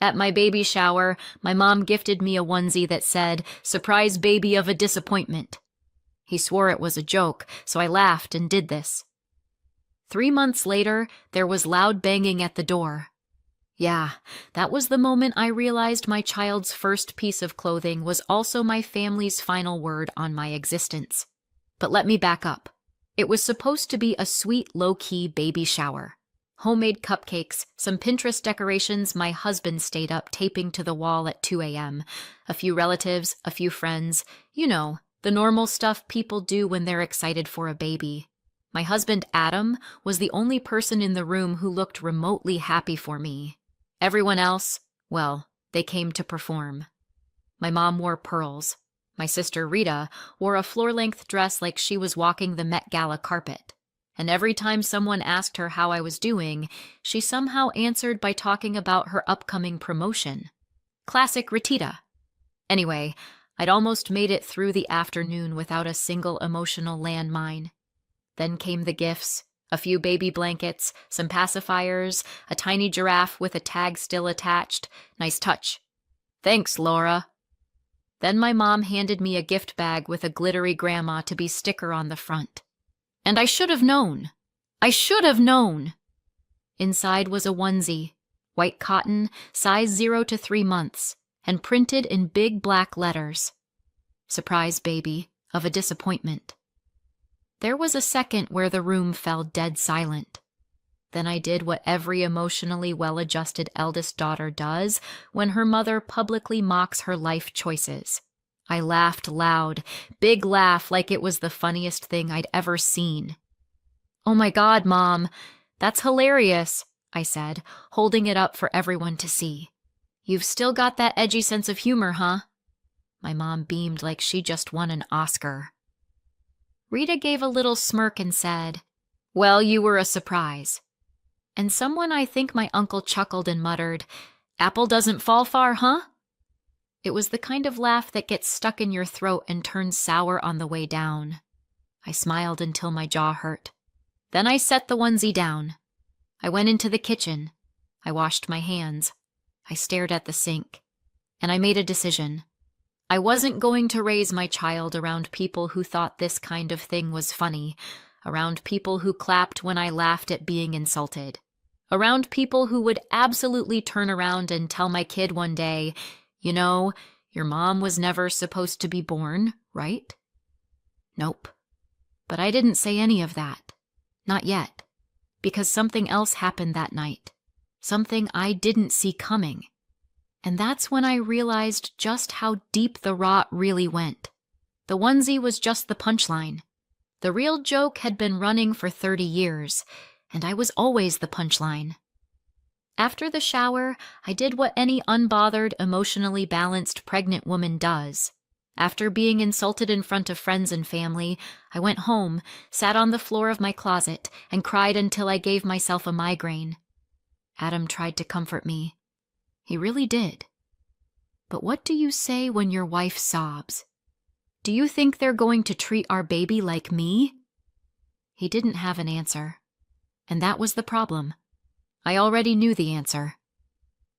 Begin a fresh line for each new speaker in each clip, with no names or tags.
At my baby shower, my mom gifted me a onesie that said, "Surprise baby of a disappointment." He swore it was a joke, so I laughed and did this. 3 months later, there was loud banging at the door. Yeah, that was the moment I realized my child's first piece of clothing was also my family's final word on my existence. But let me back up. It was supposed to be a sweet, low-key baby shower. Homemade cupcakes, some Pinterest decorations my husband stayed up taping to the wall at 2 a.m., a few relatives, a few friends, you know, the normal stuff people do when they're excited for a baby. My husband, Adam, was the only person in the room who looked remotely happy for me. Everyone else, well, they came to perform. My mom wore pearls. My sister, Rita, wore a floor-length dress like she was walking the Met Gala carpet. And every time someone asked her how I was doing, she somehow answered by talking about her upcoming promotion. Classic Retita. Anyway, I'd almost made it through the afternoon without a single emotional landmine. Then came the gifts, a few baby blankets, some pacifiers, a tiny giraffe with a tag still attached. Nice touch. Thanks, Laura. Then my mom handed me a gift bag with a glittery grandma to be sticker on the front. And I should have known. I should have known. Inside was a onesie, white cotton, size 0 to 3 months, and printed in big black letters. Surprise baby of a disappointment. There was a second where the room fell dead silent. Then I did what every emotionally well-adjusted eldest daughter does when her mother publicly mocks her life choices. I laughed loud, big laugh like it was the funniest thing I'd ever seen. "Oh my God, Mom, that's hilarious," I said, holding it up for everyone to see. "You've still got that edgy sense of humor, huh?" My mom beamed like she just won an Oscar. Rita gave a little smirk and said, "Well, you were a surprise." And someone I think my uncle chuckled and muttered, "Apple doesn't fall far, huh?" It was the kind of laugh that gets stuck in your throat and turns sour on the way down. I smiled until my jaw hurt. Then I set the onesie down. I went into the kitchen. I washed my hands. I stared at the sink. And I made a decision. I wasn't going to raise my child around people who thought this kind of thing was funny, around people who clapped when I laughed at being insulted, around people who would absolutely turn around and tell my kid one day, "You know, your mom was never supposed to be born, right?" Nope. But I didn't say any of that. Not yet. Because something else happened that night. Something I didn't see coming. And that's when I realized just how deep the rot really went. The onesie was just the punchline. The real joke had been running for 30 years, and I was always the punchline. After the shower, I did what any unbothered, emotionally balanced pregnant woman does. After being insulted in front of friends and family, I went home, sat on the floor of my closet, and cried until I gave myself a migraine. Adam tried to comfort me. He really did. But what do you say when your wife sobs? Do you think they're going to treat our baby like me? He didn't have an answer. And that was the problem. I already knew the answer.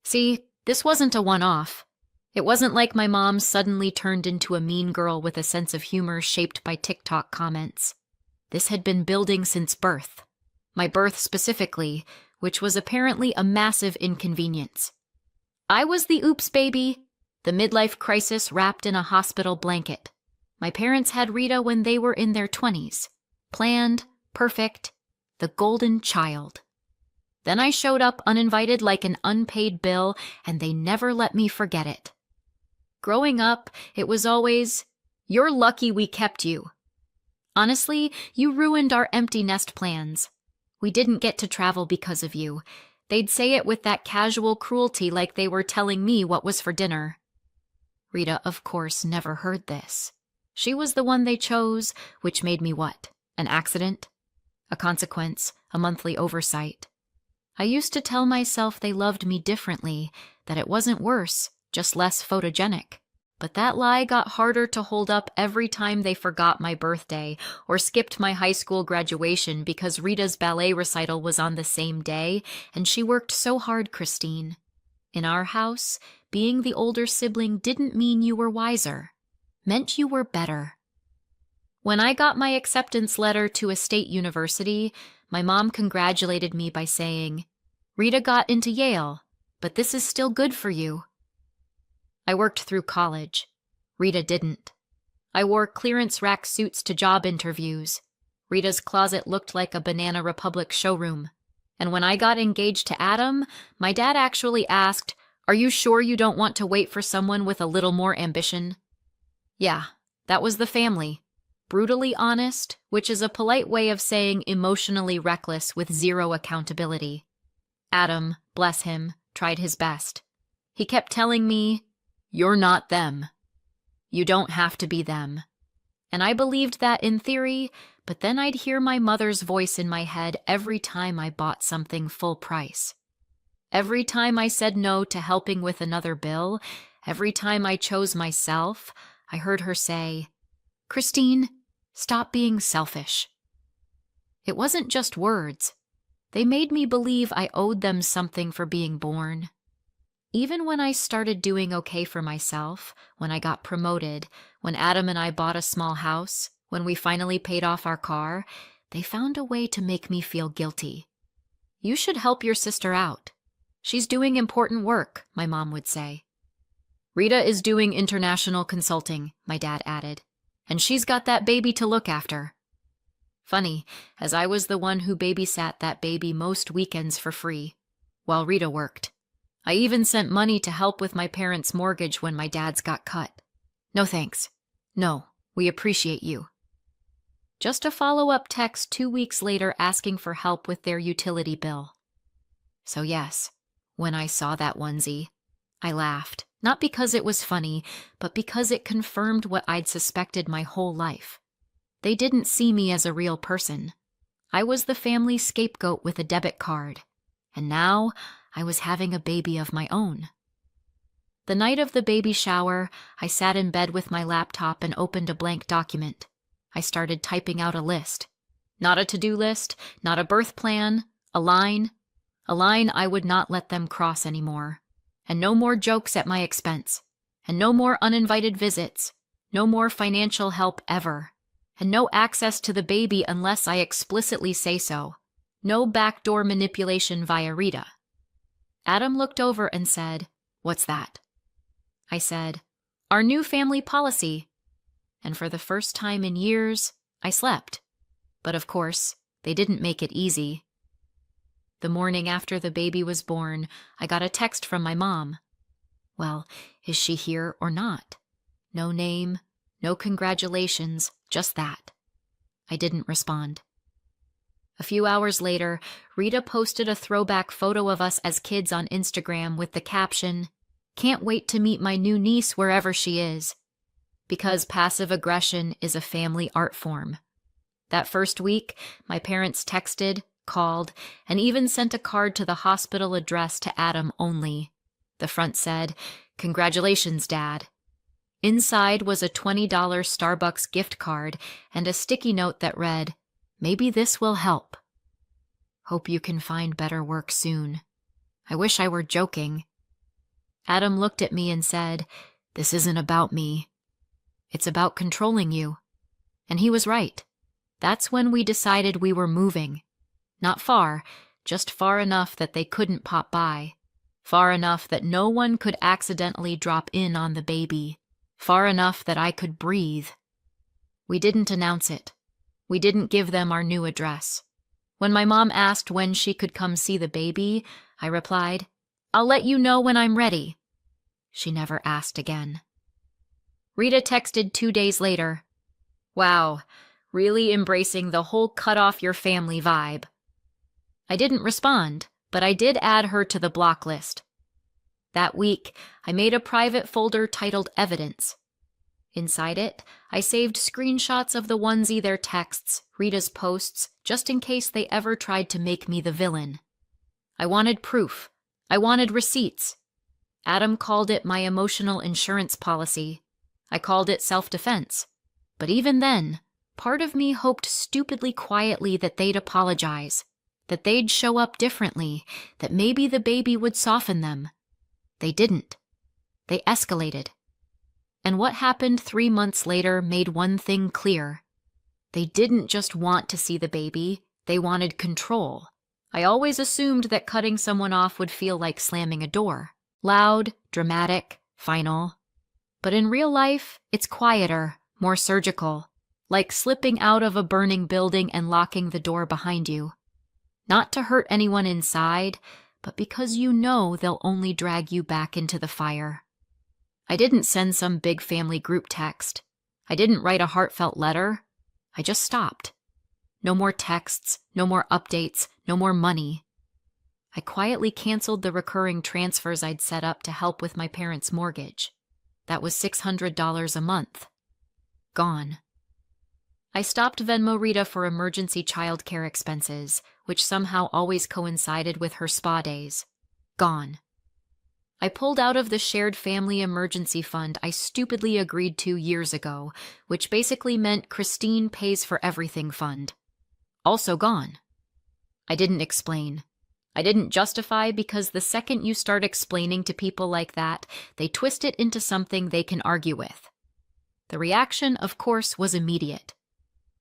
See, this wasn't a one-off. It wasn't like my mom suddenly turned into a mean girl with a sense of humor shaped by TikTok comments. This had been building since birth. My birth specifically, which was apparently a massive inconvenience. I was the oops baby, the midlife crisis wrapped in a hospital blanket. My parents had Rita when they were in their 20s. Planned, perfect, the golden child. Then I showed up uninvited like an unpaid bill, and they never let me forget it. Growing up, it was always, "You're lucky we kept you." Honestly, you ruined our empty nest plans. We didn't get to travel because of you. They'd say it with that casual cruelty like they were telling me what was for dinner. Rita, of course, never heard this. She was the one they chose, which made me what? An accident? A consequence? A monthly oversight? I used to tell myself they loved me differently, that it wasn't worse, just less photogenic. But that lie got harder to hold up every time they forgot my birthday or skipped my high school graduation because Rita's ballet recital was on the same day, and she worked so hard, Christine. In our house, being the older sibling didn't mean you were wiser, meant you were better. When I got my acceptance letter to a state university, my mom congratulated me by saying, "Rita got into Yale, but this is still good for you." I worked through college. Rita didn't. I wore clearance rack suits to job interviews. Rita's closet looked like a Banana Republic showroom. And when I got engaged to Adam, my dad actually asked, "Are you sure you don't want to wait for someone with a little more ambition?" Yeah, that was the family. Brutally honest, which is a polite way of saying emotionally reckless with zero accountability. Adam, bless him, tried his best. He kept telling me, "You're not them. You don't have to be them." And I believed that in theory, but then I'd hear my mother's voice in my head every time I bought something full price. Every time I said no to helping with another bill, every time I chose myself, I heard her say, "Christine, stop being selfish." It wasn't just words. They made me believe I owed them something for being born. Even when I started doing okay for myself, when I got promoted, when Adam and I bought a small house, when we finally paid off our car, they found a way to make me feel guilty. "You should help your sister out. She's doing important work," my mom would say. "Rita is doing international consulting," my dad added, "and she's got that baby to look after." Funny, as I was the one who babysat that baby most weekends for free, while Rita worked. I even sent money to help with my parents' mortgage when my dad's got cut. "No thanks. No, we appreciate you." Just a follow-up text 2 weeks later asking for help with their utility bill. So yes, when I saw that onesie, I laughed, not because it was funny, but because it confirmed what I'd suspected my whole life. They didn't see me as a real person. I was the family scapegoat with a debit card, and now I was having a baby of my own. The night of the baby shower, I sat in bed with my laptop and opened a blank document. I started typing out a list. Not a to-do list, not a birth plan, a line I would not let them cross anymore. And no more jokes at my expense. And no more uninvited visits. No more financial help ever. And no access to the baby unless I explicitly say so. No backdoor manipulation via Rita. Adam looked over and said, "What's that?" I said, "Our new family policy." And for the first time in years, I slept. But of course, they didn't make it easy. The morning after the baby was born, I got a text from my mom. Well, is she here or not? No name, no congratulations, just that. I didn't respond. A few hours later, Rita posted a throwback photo of us as kids on Instagram with the caption, "Can't wait to meet my new niece wherever she is." Because passive aggression is a family art form. That first week, my parents texted, called, and even sent a card to the hospital address to Adam only. The front said, "Congratulations, Dad." Inside was a $20 Starbucks gift card and a sticky note that read, "Maybe this will help. Hope you can find better work soon." I wish I were joking. Adam looked at me and said, "This isn't about me. It's about controlling you." And he was right. That's when we decided we were moving. Not far, just far enough that they couldn't pop by. Far enough that no one could accidentally drop in on the baby. Far enough that I could breathe. We didn't announce it. We didn't give them our new address. When my mom asked when she could come see the baby, I replied, "I'll let you know when I'm ready." She never asked again. Rita texted 2 days later, "Wow, really embracing the whole cut off your family vibe." I didn't respond, but I did add her to the block list. That week, I made a private folder titled Evidence. Inside it, I saved screenshots of the onesie, their texts, Rita's posts, just in case they ever tried to make me the villain. I wanted proof. I wanted receipts. Adam called it my emotional insurance policy. I called it self-defense. But even then, part of me hoped stupidly quietly that they'd apologize, that they'd show up differently, that maybe the baby would soften them. They didn't. They escalated. And what happened 3 months later made one thing clear. They didn't just want to see the baby, they wanted control. I always assumed that cutting someone off would feel like slamming a door. Loud, dramatic, final. But in real life, it's quieter, more surgical, like slipping out of a burning building and locking the door behind you. Not to hurt anyone inside, but because you know they'll only drag you back into the fire. I didn't send some big family group text. I didn't write a heartfelt letter. I just stopped. No more texts, no more updates, no more money. I quietly canceled the recurring transfers I'd set up to help with my parents' mortgage. That was $600 a month. Gone. I stopped Venmo Rita for emergency childcare expenses, which somehow always coincided with her spa days. Gone. I pulled out of the shared family emergency fund I stupidly agreed to years ago, which basically meant Christine pays for everything fund. Also gone. I didn't explain. I didn't justify because the second you start explaining to people like that, they twist it into something they can argue with. The reaction, of course, was immediate.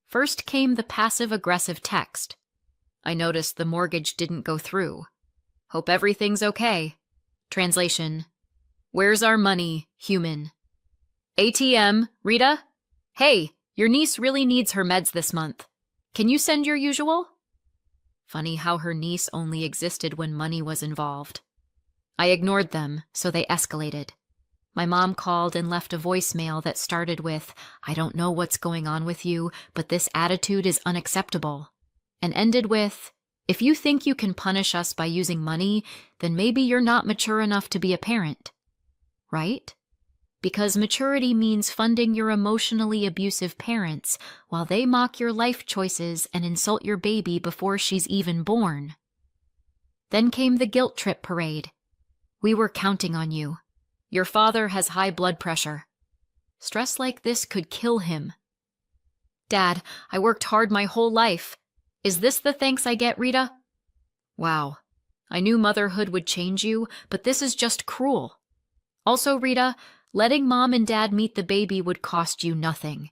First came the passive-aggressive text. I noticed the mortgage didn't go through. Hope everything's okay. Translation: Where's our money, human? ATM, Rita? Hey, your niece really needs her meds this month. Can you send your usual? Funny how her niece only existed when money was involved. I ignored them, so they escalated. My mom called and left a voicemail that started with, "I don't know what's going on with you, but this attitude is unacceptable," and ended with, "If you think you can punish us by using money, then maybe you're not mature enough to be a parent." Right? Because maturity means funding your emotionally abusive parents while they mock your life choices and insult your baby before she's even born. Then came the guilt trip parade. "We were counting on you. Your father has high blood pressure. Stress like this could kill him." "Dad, I worked hard my whole life. Is this the thanks I get, Rita?" Wow. I knew motherhood would change you, but this is just cruel. Also, Rita, letting mom and dad meet the baby would cost you nothing.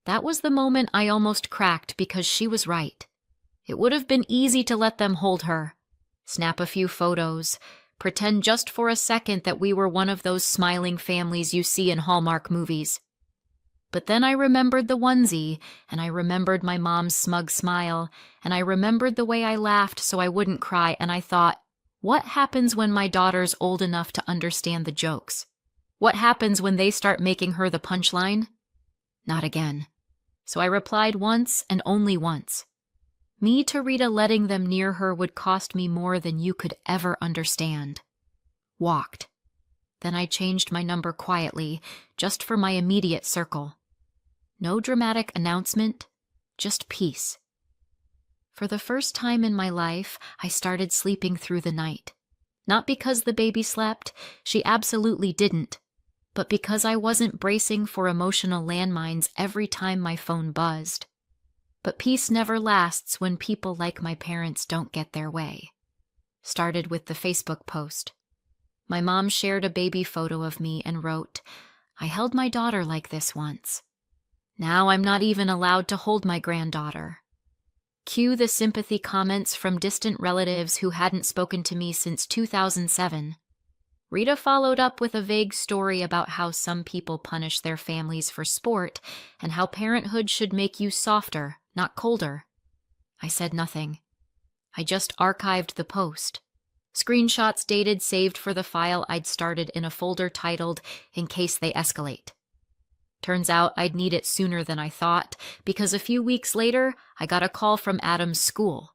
That was the moment I almost cracked because she was right. It would have been easy to let them hold her, snap a few photos, pretend just for a second that we were one of those smiling families you see in Hallmark movies. But then I remembered the onesie, and I remembered my mom's smug smile, and I remembered the way I laughed so I wouldn't cry, and I thought, what happens when my daughter's old enough to understand the jokes? What happens when they start making her the punchline? Not again. So I replied once and only once. Me to Rita letting them near her would cost me more than you could ever understand. Walked. Then I changed my number quietly, just for my immediate circle. No dramatic announcement, just peace. For the first time in my life, I started sleeping through the night. Not because the baby slept, she absolutely didn't, but because I wasn't bracing for emotional landmines every time my phone buzzed. But peace never lasts when people like my parents don't get their way. Started with the Facebook post. My mom shared a baby photo of me and wrote, "I held my daughter like this once. Now I'm not even allowed to hold my granddaughter." Cue the sympathy comments from distant relatives who hadn't spoken to me since 2007. Rita followed up with a vague story about how some people punish their families for sport and how parenthood should make you softer, not colder. I said nothing. I just archived the post. Screenshots dated saved for the file I'd started in a folder titled, "In Case They Escalate." Turns out I'd need it sooner than I thought, because a few weeks later, I got a call from Adam's school.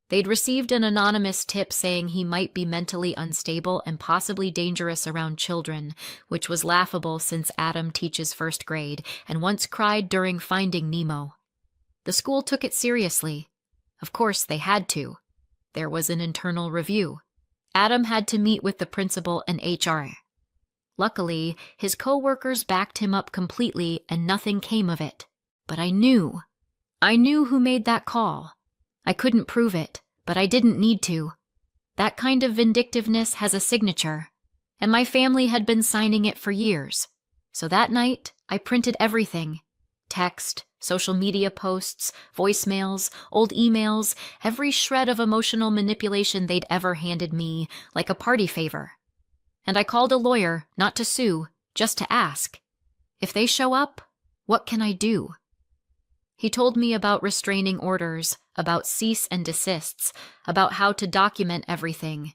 They'd received an anonymous tip saying he might be mentally unstable and possibly dangerous around children, which was laughable since Adam teaches first grade and once cried during Finding Nemo. The school took it seriously. Of course, they had to. There was an internal review. Adam had to meet with the principal and HR. Luckily, his co-workers backed him up completely and nothing came of it. But I knew who made that call. I couldn't prove it, but I didn't need to. That kind of vindictiveness has a signature. and my family had been signing it for years. So that night, I printed everything: text, social media posts, voicemails, old emails, every shred of emotional manipulation they'd ever handed me, like a party favor. And I called a lawyer, not to sue, just to ask, if they show up, what can I do? He told me about restraining orders, about cease and desists, about how to document everything.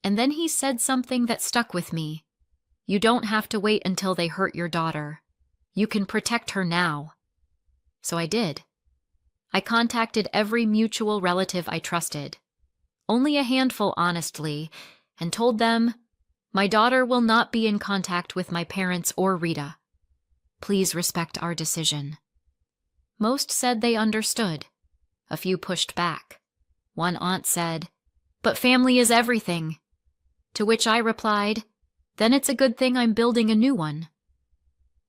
And then he said something that stuck with me. You don't have to wait until they hurt your daughter. You can protect her now. So I did. I contacted every mutual relative I trusted, only a handful honestly, and told them, my daughter will not be in contact with my parents or Rita. Please respect our decision. Most said they understood. A few pushed back. One aunt said, but family is everything. To which I replied, then it's a good thing I'm building a new one.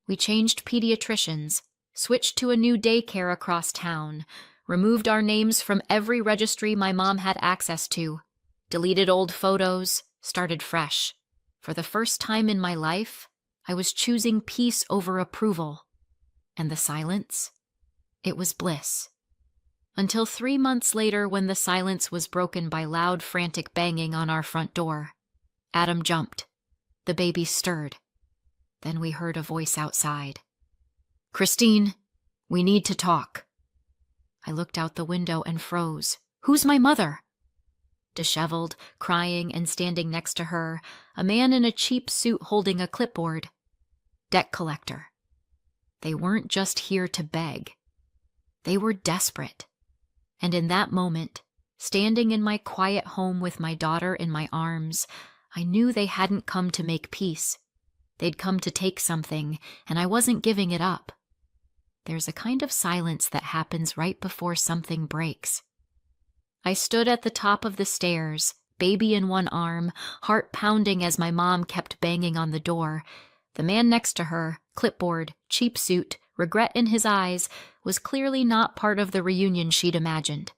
We changed pediatricians, switched to a new daycare across town, removed our names from every registry my mom had access to, deleted old photos, started fresh. For the first time in my life, I was choosing peace over approval. And the silence? It was bliss. Until 3 months later, when the silence was broken by loud, frantic banging on our front door. Adam jumped. The baby stirred. Then we heard a voice outside. Christine, we need to talk. I looked out the window and froze. Who's my mother? Disheveled, crying, and standing next to her, a man in a cheap suit holding a clipboard. Debt collector. They weren't just here to beg. They were desperate. And in that moment, standing in my quiet home with my daughter in my arms, I knew they hadn't come to make peace. They'd come to take something, and I wasn't giving it up. There's a kind of silence that happens right before something breaks. I stood at the top of the stairs, baby in one arm, heart pounding as my mom kept banging on the door. The man next to her, clipboard, cheap suit, regret in his eyes, was clearly not part of the reunion she'd imagined.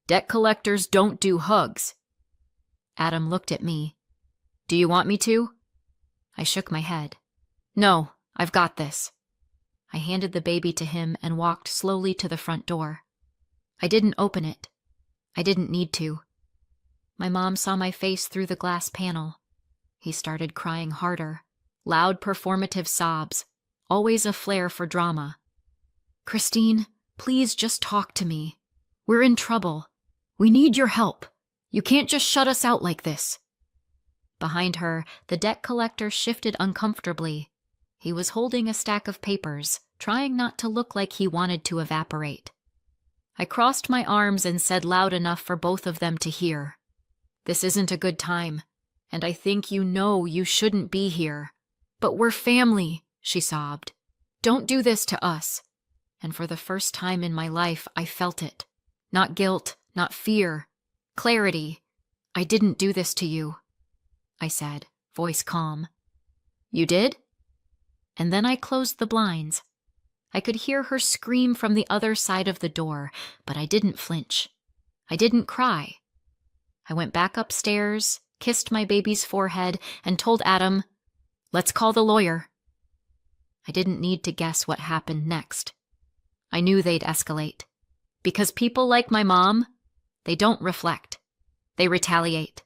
Debt collectors don't do hugs. Adam looked at me. Do you want me to? I shook my head. No, I've got this. I handed the baby to him and walked slowly to the front door. I didn't open it. I didn't need to. My mom saw my face through the glass panel. He started crying harder, loud performative sobs, always a flair for drama. Christine, please just talk to me. We're in trouble. We need your help. You can't just shut us out like this. Behind her, the debt collector shifted uncomfortably. He was holding a stack of papers, trying not to look like he wanted to evaporate. I crossed my arms and said loud enough for both of them to hear. This isn't a good time, and I think you know you shouldn't be here. But we're family, she sobbed. Don't do this to us. And for the first time in my life, I felt it. Not guilt, not fear. Clarity. I didn't do this to you, I said, voice calm. You did? And then I closed the blinds. I could hear her scream from the other side of the door, but I didn't flinch. I didn't cry. I went back upstairs, kissed my baby's forehead, and told Adam, let's call the lawyer. I didn't need to guess what happened next. I knew they'd escalate. Because people like my mom, they don't reflect. They retaliate.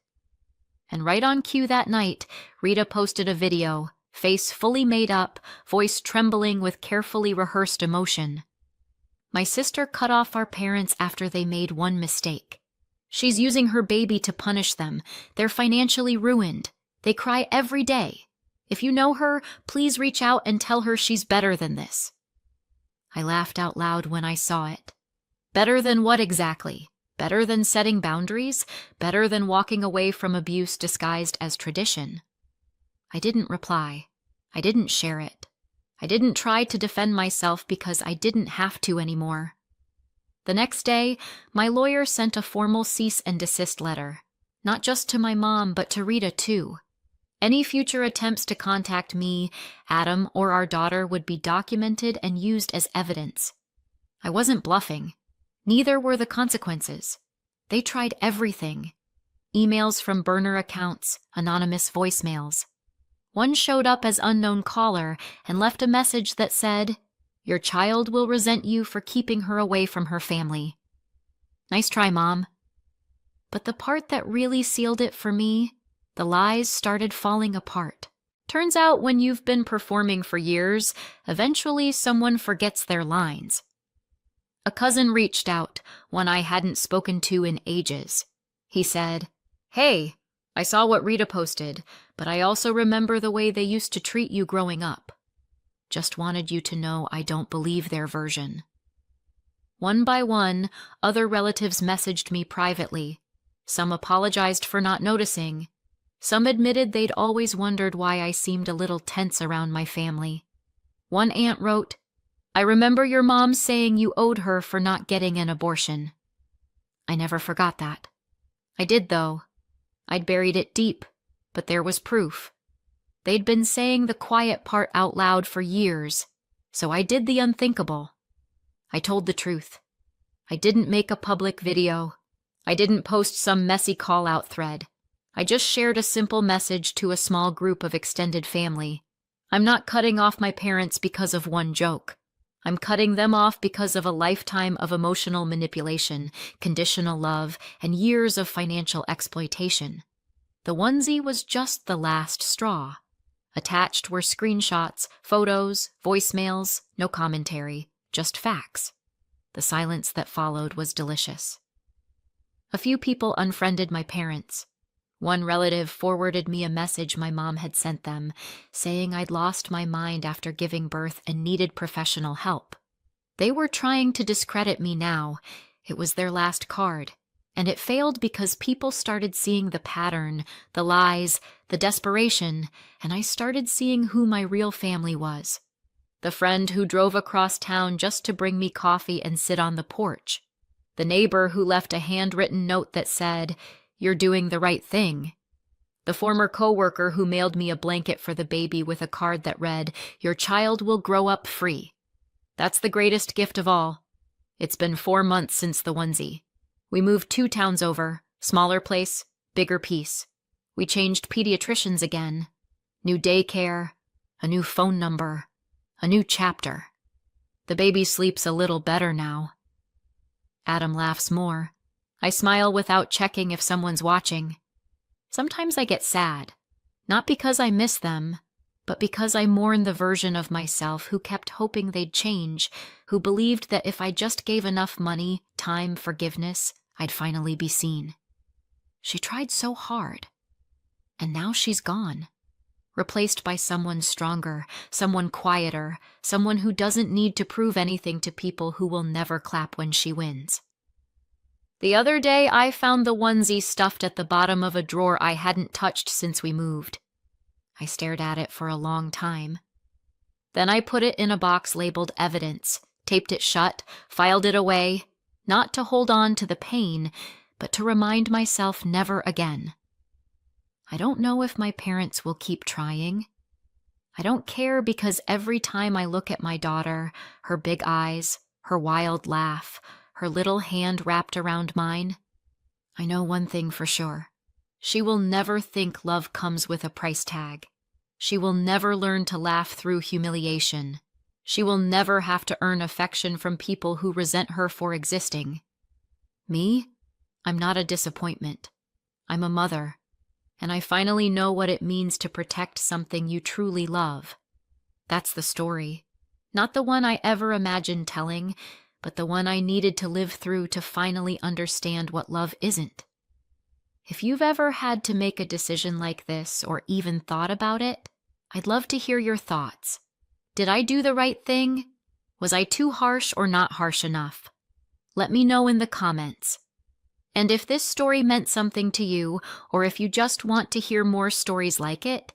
And right on cue that night, Rita posted a video, face fully made up, voice trembling with carefully rehearsed emotion. My sister cut off our parents after they made one mistake. She's using her baby to punish them. They're financially ruined. They cry every day. If you know her, please reach out and tell her she's better than this. I laughed out loud when I saw it. Better than what exactly? Better than setting boundaries? Better than walking away from abuse disguised as tradition? I didn't reply. I didn't share it. I didn't try to defend myself because I didn't have to anymore. The next day, my lawyer sent a formal cease and desist letter, not just to my mom, but to Rita too. Any future attempts to contact me, Adam, or our daughter would be documented and used as evidence. I wasn't bluffing. Neither were the consequences. They tried everything. emails from burner accounts, anonymous voicemails. One showed up as unknown caller and left a message that said, "Your child will resent you for keeping her away from her family. Nice try, Mom." But the part that really sealed it for me, the lies started falling apart. Turns out when you've been performing for years, eventually someone forgets their lines. A cousin reached out, one I hadn't spoken to in ages. He said, "Hey, I saw what Rita posted, but I also remember the way they used to treat you growing up. Just wanted you to know I don't believe their version." One by one, other relatives messaged me privately. Some apologized for not noticing. Some admitted they'd always wondered why I seemed a little tense around my family. One aunt wrote, "I remember your mom saying you owed her for not getting an abortion." I never forgot that. I did, though. I'd buried it deep, but there was proof. They'd been saying the quiet part out loud for years, so I did the unthinkable. I told the truth. I didn't make a public video. I didn't post some messy call-out thread. I just shared a simple message to a small group of extended family. I'm not cutting off my parents because of one joke. I'm cutting them off because of a lifetime of emotional manipulation, conditional love, and years of financial exploitation. The onesie was just the last straw. Attached were screenshots, photos, voicemails, no commentary, just facts. The silence that followed was delicious. A few people unfriended my parents. One relative forwarded me a message my mom had sent them, saying I'd lost my mind after giving birth and needed professional help. They were trying to discredit me now. It was their last card, and it failed because people started seeing the pattern, the lies, the desperation, and I started seeing who my real family was. The friend who drove across town just to bring me coffee and sit on the porch. The neighbor who left a handwritten note that said, "You're doing the right thing." The former coworker who mailed me a blanket for the baby with a card that read, "Your child will grow up free." That's the greatest gift of all. It's been 4 months since the onesie. We moved 2 towns over, smaller place, bigger piece. We changed pediatricians again. New daycare, a new phone number, a new chapter. The baby sleeps a little better now. Adam laughs more. I smile without checking if someone's watching. Sometimes I get sad, not because I miss them, but because I mourn the version of myself who kept hoping they'd change, who believed that if I just gave enough money, time, forgiveness, I'd finally be seen. She tried so hard, and now she's gone, replaced by someone stronger, someone quieter, someone who doesn't need to prove anything to people who will never clap when she wins. The other day, I found the onesie stuffed at the bottom of a drawer I hadn't touched since we moved. I stared at it for a long time. Then I put it in a box labeled evidence, taped it shut, filed it away, not to hold on to the pain, but to remind myself never again. I don't know if my parents will keep trying. I don't care because every time I look at my daughter, her big eyes, her wild laugh, her little hand wrapped around mine, I know one thing for sure. She will never think love comes with a price tag. She will never learn to laugh through humiliation. She will never have to earn affection from people who resent her for existing. Me? I'm not a disappointment. I'm a mother, and I finally know what it means to protect something you truly love. That's the story. Not the one I ever imagined telling, but the one I needed to live through to finally understand what love isn't. If you've ever had to make a decision like this or even thought about it, I'd love to hear your thoughts. Did I do the right thing? Was I too harsh or not harsh enough? Let me know in the comments. And if this story meant something to you, or if you just want to hear more stories like it,